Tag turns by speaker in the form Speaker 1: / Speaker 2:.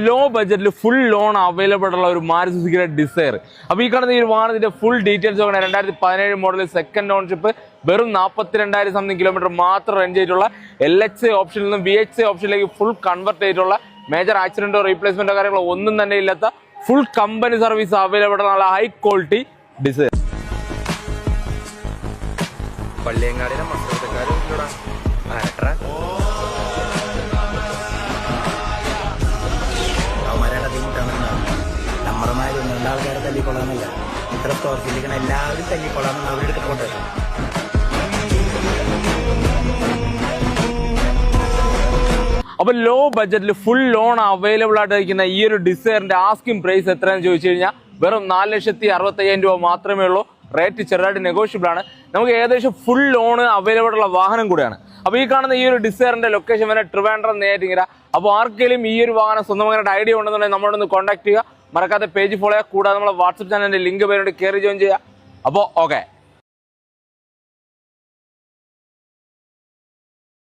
Speaker 1: Law ബഡ്ജറ്റിൽ full loan available ഉള്ള ഒരു മാരുതി സുസുക്കിയുടെ ഡിസയർ. അപ്പോൾ ഈ കാണുന്ന ഈ വാഹനത്തിന്റെ ഫുൾ ഡീറ്റെയിൽസ് നോക്കണേ. 2017 മോഡൽ സെക്കൻഡ് ഓൺഷിപ്പ്, വെറും 42,000 സംതിങ് കിലോമീറ്റർ മാത്രം റൺ ചെയ്തിട്ടുള്ള LHC ഓപ്ഷനിൽ നിന്നും VHC ഓപ്ഷനിലേക്ക് ഫുൾ കൺവെർട്ട് ചെയ്തിട്ടുള്ള മേജർ ആക്സിഡന്റോ റീപ്ലേസ്മെന്റോ കാര്യങ്ങളോ ഒന്നും തന്നെ ഇല്ലാത്ത ഫുൾ കമ്പനി സർവീസ് അവൈലബിൾ ഉള്ള ഹൈ ക്വാളിറ്റി ഡിസയർ.
Speaker 2: പള്ളിയങ്ങാടിയുടെ മസ്തക്കാരും നമ്മറുമാരൊന്നും ആൾക്കാരെ തല്ലിക്കൊള്ളാമെന്നല്ല, ഇത്ര സ്കോർപ്പിലിരിക്കണ എല്ലാവരും തല്ലിക്കൊള്ളാമെന്ന് അവരുടെ കൊണ്ടുവരണം.
Speaker 1: അപ്പൊ ലോ ബഡ്ജറ്റിൽ ഫുൾ ലോൺ അവൈലബിൾ ആയിട്ടിരിക്കുന്ന ഈ ഒരു ഡിസയറിന്റെ ആസ്കിംഗ് പ്രൈസ് എത്രയാണെന്ന് ചോദിച്ചു കഴിഞ്ഞാൽ വെറും 4,65,000 രൂപ മാത്രമേ ഉള്ളൂ. റേറ്റ് ചെറുതായിട്ട് നെഗോഷ്യബിൾ ആണ്. നമുക്ക് ഏകദേശം ഫുൾ ലോണ് അവൈലബിൾ ഉള്ള വാഹനം കൂടെയാണ്. അപ്പോൾ ഈ കാണുന്ന ഈ ഒരു ഡിസയറിന്റെ ലൊക്കേഷൻ വരെ ട്രിവാൻഡ്രം നെയ്യാറ്റിൻകര. അപ്പോൾ ആർക്കെങ്കിലും ഈ ഒരു വാഹനം സ്വന്തമായിട്ട് ഐഡിയ ഉണ്ടെന്നുണ്ടെങ്കിൽ നമ്മളോടൊന്ന് കോൺടാക്ട് ചെയ്യുക. മറക്കാതെ പേജ് ഫോളോ ചെയ്യുക. കൂടാതെ നമ്മളെ വാട്സ്ആപ്പ് ചാനലിന്റെ ലിങ്ക് പേരോട് കയറി ജോയിൻ ചെയ്യുക. അപ്പോൾ ഓക്കെ.